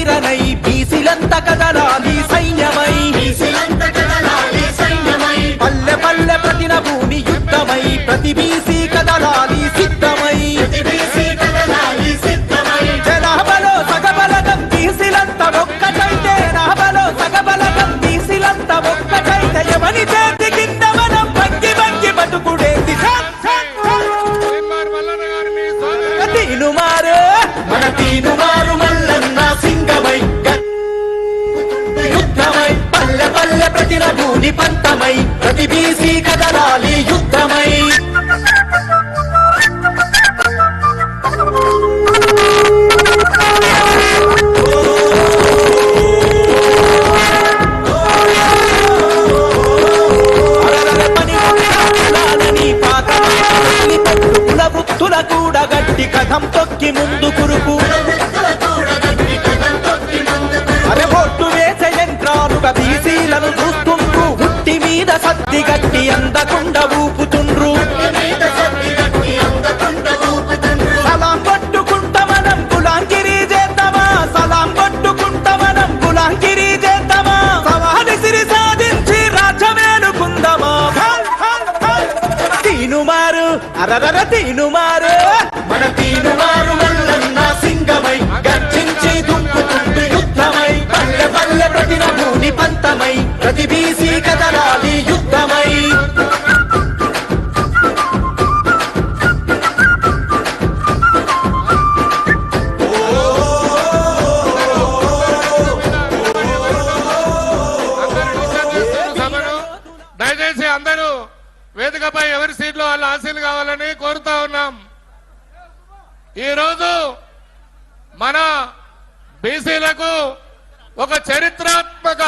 వీరనై బీసీలంత కదలాలి సైన్యమై పల్లె పల్లె ప్రతిన భూమి యుద్ధమై ప్రతి బీసీ కదలాలి సిద్ధమై జనాభలో సగబలగం బీసీలంత ఒక్కటైతే నాభలో సగబలగం బీసీలంత ఒక్కటైతే ఎవని చేతి కింద మనం భక్తి భక్తి బతుకుడేది తీనుమారు మన తీనుమారు మల్లన్న సింగమై యుద్ధమై పల్లె పల్లె ప్రతిన భూమి పంతమై ప్రతి బీసీ కదలాలి యుద్ధమై కూడా గట్టి కథం తొక్కి ముందు కురుపు అరే ఒట్టు వేసే యంత్రాలుగా బీసీలను చూస్తుండ్రు ఉట్టి మీద సత్తి గట్టి అందకుండా ఊపుతుండ్రు సలాం కొట్టుకుంటా మనం గులాంగిరి చేద్దామా సలాం కొట్టుకుంటా మనం గులాంగిరి చేద్దామా సవాలు సిరి సాధించి రాజ్యమేలుకుందామా తీనుమారు అరరర తీనుమారు మన తీనుమారు మల్లన్న సింగమై గర్జించి దుంకుతుండు యుద్ధమై పల్లె పల్లె ప్రతిన భూమి పంతమై ప్రతి బీసీ కదలాలి యుద్ధమై దయచేసి అందరూ వేదికపై ఎవరి సీట్లో వాళ్ళ ఆశీలు కావాలని కోరుతా ఉన్నాం. ఈరోజు మన బీసీలకు ఒక చరిత్రాత్మక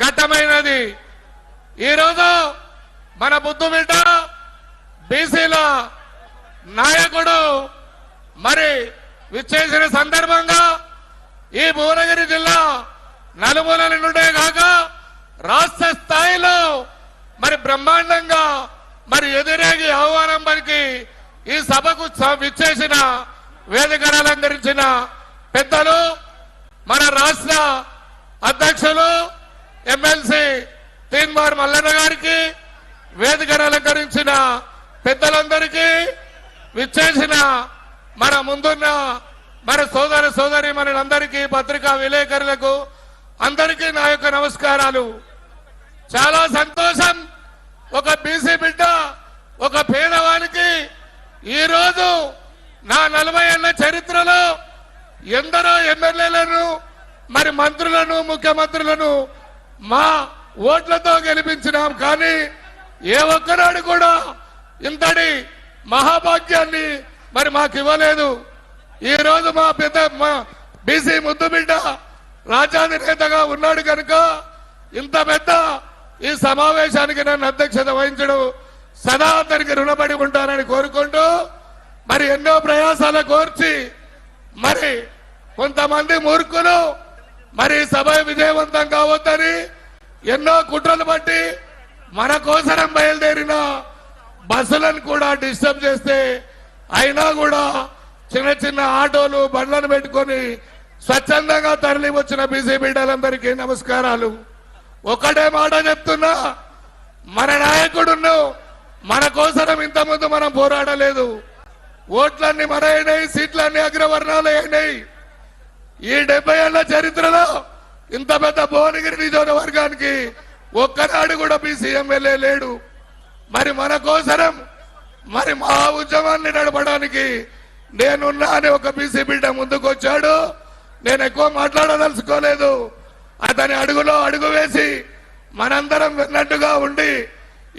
ఘట్టమైనది. ఈరోజు మన బుద్ధుబిడ్డ బీసీల నాయకుడు మరి విచ్చేసిన సందర్భంగా ఈ భువనగిరి జిల్లా నలుమూలల నుండే కాక రాష్ట్ర స్థాయిలో మరి బ్రహ్మాండంగా మరి ఎదురేగి ఆహ్వానం పలికి ఈ సభకు విచ్చేసిన వేదికను అలంకరించిన పెద్దలు మన రాష్ట్ర అధ్యక్షులు ఎమ్మెల్సీ తీన్మార్ మల్లన్న గారికి, వేదికను అలంకరించిన పెద్దలందరికీ, విచ్చేసిన మన ముందున్న మన సోదర సోదరి మనందరికీ, పత్రికా విలేకరులకు అందరికీ నా యొక్క నమస్కారాలు. చాలా సంతోషం. ఒక బీసీ బిడ్డ ఒక పేదవానికి ఈరోజు నా 40 ఏళ్ల చరిత్రలో ఎందరో ఎమ్మెల్యేలను మరి మంత్రులను ముఖ్యమంత్రులను మా ఓట్లతో గెలిపించినాం. కానీ ఏ ఒక్కనాడు కూడా ఇంతటి మహాభాగ్యాన్ని మరి మాకు ఇవ్వలేదు. ఈ రోజు మా బీసీ ముద్దు బిడ్డ రాజ్యాధినేతగా ఉన్నాడు కనుక ఇంత పెద్ద ఈ సమావేశానికి నన్ను అధ్యక్షత వహించడం సదా అతనికి రుణపడి ఉంటానని కోరుకుంటూ మరి ఎన్నో ప్రయాసాల కోర్చి మరి కొంతమంది మూర్ఖులు మరి సభ విజయవంతం కావద్దని ఎన్నో కుట్రలు బట్టి మన కోసరం బయలుదేరిన బస్సులను కూడా డిస్టర్బ్ చేస్తే అయినా కూడా చిన్న చిన్న ఆటోలు బండ్లను పెట్టుకొని స్వచ్ఛందంగా తరలి వచ్చిన బీసీ బిడ్డలందరికీ నమస్కారాలు. ఒకటే మాట చెప్తున్నా, మన నాయకుడును మన కోసరం ఇంతకుముందు మనం పోరాడలేదు. ఓట్లన్నీ మన అయినాయి, సీట్లన్నీ అగ్రవర్ణాలు అయినాయి. ఈ 70 ఏళ్ల చరిత్రలో ఇంత పెద్ద భువనగిరి నియోజకవర్గానికి ఒక్కనాడు కూడా బీసీ ఎమ్మెల్యే లేడు. మరి మన కోసరం మరి మా ఉద్యమాన్ని నడపడానికి నేనున్నా అని ఒక బీసీ బిడ్డ ముందుకొచ్చాడు. నేను ఎక్కువ మాట్లాడదలుచుకోలేదు. అతని అడుగులో అడుగు వేసి మనందరం విన్నట్టుగా ఉండి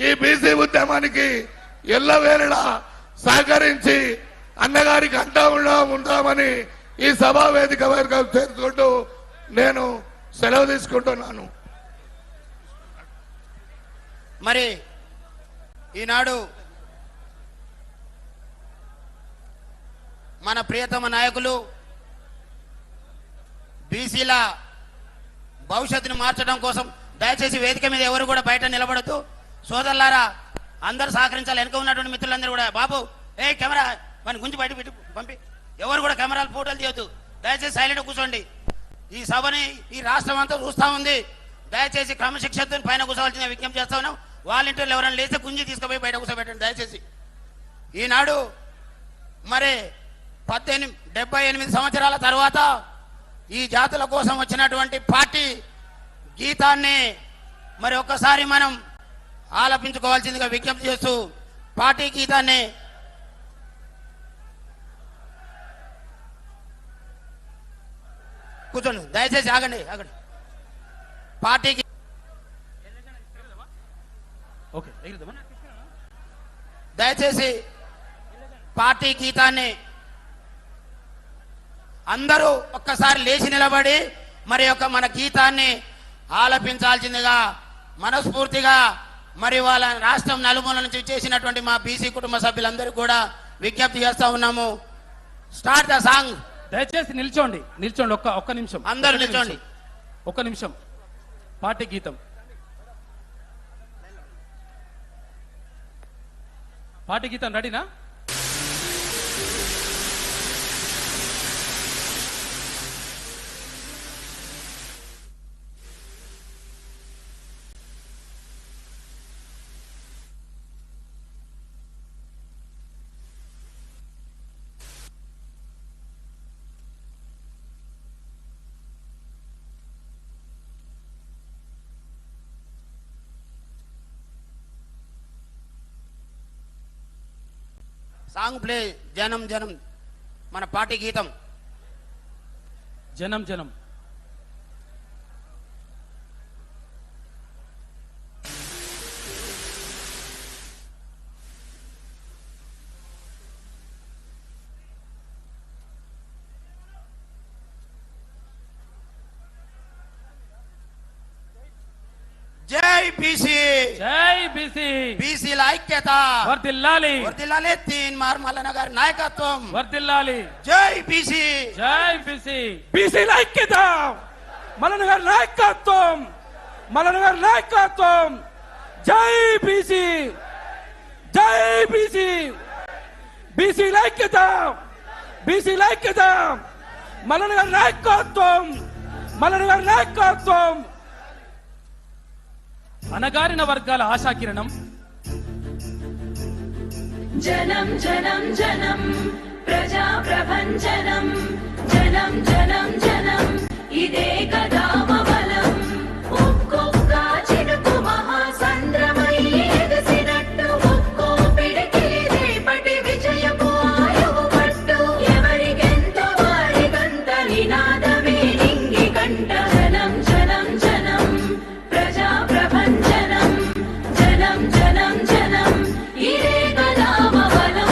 ఈ బీసీ ఉద్యమానికి ఎల్లవేళలా సహకరించి అన్నగారికి అంటా ఉంటామని ఈ సభా వేదిక వర్గం చేర్చుకుంటూ నేను సెలవు తీసుకుంటున్నాను. మరి ఈనాడు మన ప్రియతమ నాయకులు బీసీల భవిష్యత్తును మార్చడం కోసం దయచేసి వేదిక మీద ఎవరు కూడా బయట నిలబడద్దు. సోదరులారా అందరూ సహకరించాలి. వెనుక ఉన్నటువంటి మిత్రులందరూ కూడా బాబు కెమెరా మన గుంజి బయట పెట్టి పంపి ఎవరు కూడా కెమెరాలు ఫోటోలు తీయొద్దు. దయచేసి సైలెంట్ కూర్చోండి. ఈ సభని ఈ రాష్ట్రం అంతా చూస్తా ఉంది. దయచేసి క్రమశిక్షణతో పైన కూర్చోవాల్సిన విజ్ఞప్తి చేస్తా ఉన్నాం. వాలంటీర్లు ఎవరైనా లేస్తే గుంజి తీసుకుపోయి బయట కూర్చోబెట్టండి దయచేసి. ఈనాడు మరి 78 సంవత్సరాల తర్వాత ఈ జాతుల కోసం వచ్చినటువంటి పార్టీ గీతాన్ని మరి ఒక్కసారి మనం ఆలపించుకోవాల్సిందిగా విజ్ఞప్తి చేస్తూ పార్టీ గీతాన్ని కూర్చోండి దయచేసి ఆగండి పార్టీకి దయచేసి పార్టీ గీతాన్ని అందరూ ఒక్కసారి లేచి నిలబడి మరి యొక్క మన గీతాన్ని ఆలపించాల్సిందిగా మనస్ఫూర్తిగా మరి వాళ్ళ రాష్ట్రం నలుమూల నుంచి చేసినటువంటి మా బీసీ కుటుంబ సభ్యులందరూ కూడా విజ్ఞప్తి చేస్తా ఉన్నాము. Start the song. దయచేసి నిల్చోండి ఒక్క నిమిషం అందరూ నిల్చోండి. ఒక్క నిమిషం. పార్టీ గీతం రెడీనా? Song play. జనం జనం మన పార్టీ గీతం. జనం జనం. జై బీసీ, జై బీసీ, బీసీల ఐక్యత వర్ధిల్లాలి, వర్ధిల్లాలి. తీన్ మార్ మల్లన్న గారి నాయకత్వం వర్ధిల్లాలి. జై బీసీ, జై బీసీ, బీసీల ఐక్యత, మల్లన్న గారి నాయకత్వం, మల్లన్న గారి నాయకత్వం. జై బీసీ, జై బీసీ, బీసీల ఐక్యత, బీసీల ఐక్యత, మల్లన్న గారి నాయకత్వం, మల్లన్న గారి నాయకత్వం. అనగారిన వర్గాల ఆశాకిరణం. జనం జనం జనం ప్రజా ప్రభంజనం, జనం జనం జనం ఇదే కదా బలం. ఒక్కొక్క చినుకు మహాసంద్రమై ఎగసినట్టు, ఒక్కో పిడికిలి రేపటి విజయపు ఆయువు పట్టు. ఎవరికెంతో వారికంత నినాదమే నింగి కంట. జనం జనం జనం ప్రజా ప్రభంజనం, జనం జనం జనం ఇదే కదా బలం.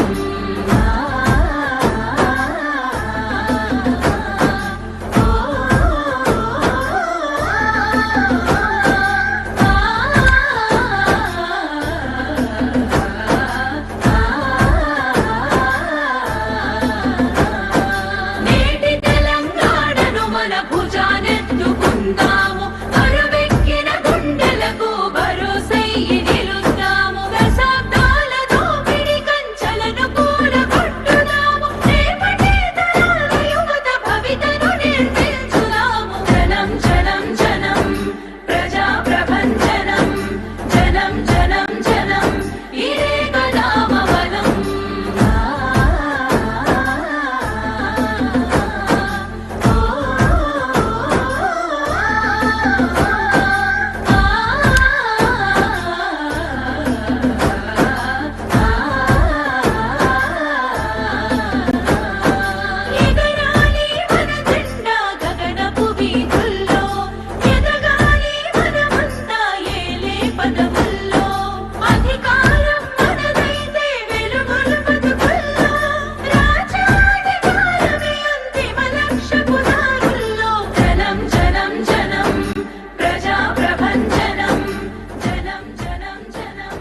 నేటి తెలంగాణను మన భుజానెత్తుకుందాము, బరువెక్కిన గుండెలకు భరోసయ్యి నిలుద్దాము. దశాబ్దాల దోపిడి కంచెలను కూలగొట్టుదాము, రేపటి తరాల యువత భవితను నిర్మించుదాము. జనం జనం జనం ప్రజా ప్రభంజనం, జనం జనం జనం ఇదే కదా బలం. ఎగరాలి మన జెండా గగనపు వీధుల్లో, ఎదగాలి మనమంతా ఏలే పదవుల్లో. అధికారం మనదైతే వెలుగుల బతుకుల్లో, రాజ్యాధికారమే అంతిమ లక్ష్యపు దారుల్లో. జనం జనం జనం ప్రజా ప్రభంజనం, జనం జనం జనం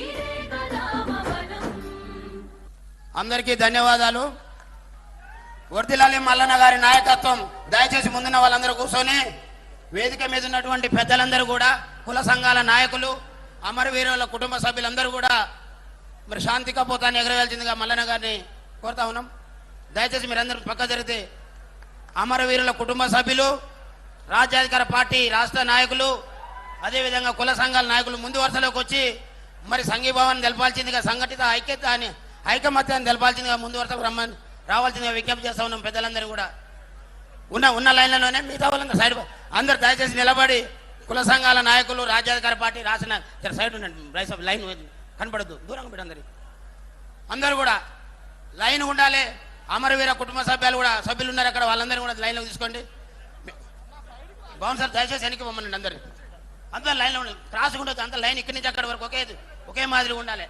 ఇదే కదా బలం. అందరికీ ధన్యవాదాలు. వర్ధిల్లాలి మల్లన్న గారి నాయకత్వం. దయచేసి ముందున్న వాళ్ళందరూ కూర్చొని వేదిక మీద ఉన్నటువంటి పెద్దలందరూ కూడా, కుల సంఘాల నాయకులు, అమరవీరుల కుటుంబ సభ్యులందరూ కూడా మరి శాంతి కపోతాన్ని ఎగరవేయాల్సిందిగా మల్లన్న గారిని కోరుతా ఉన్నాం. దయచేసి మీరందరూ పక్క జరిగితే అమరవీరుల కుటుంబ సభ్యులు, రాజ్యాధికార పార్టీ రాష్ట్ర నాయకులు అదేవిధంగా కుల సంఘాల నాయకులు ముందు వరుసలోకి వచ్చి మరి సంఘీభావాన్ని తెలపాల్సిందిగా, సంఘటిత ఐక్యత అని ఐకమత్యాన్ని తెలపాల్సిందిగా ముందు వరుసకు రావాల్సిందిగా విజ్ఞప్తి చేస్తా ఉన్నాం. పెద్దలందరూ కూడా ఉన్న లైన్లలోనే మిగతా వాళ్ళందరూ సైడ్ అందరు దయచేసి నిలబడి కుల సంఘాల నాయకులు రాజ్యాధికార పార్టీ రాసిన సైడ్ ఉండండి, లైన్ కనపడద్దు, దూరంగా పెట్టి అందరూ కూడా లైన్ ఉండాలి. అమరవీర కుటుంబ సభ్యులు ఉన్నారు అక్కడ, వాళ్ళందరూ కూడా లైన్లో తీసుకోండి. బాగుంది సార్, దయచేసి వెనక్కి పొమ్మనండి అందరు. అంతా లైన్లో ఉండాలి, క్రాస్ ఉండదు, అంత లైన్ ఇక్కడి నుంచి అక్కడి వరకు ఒకే మాదిరి ఉండాలి.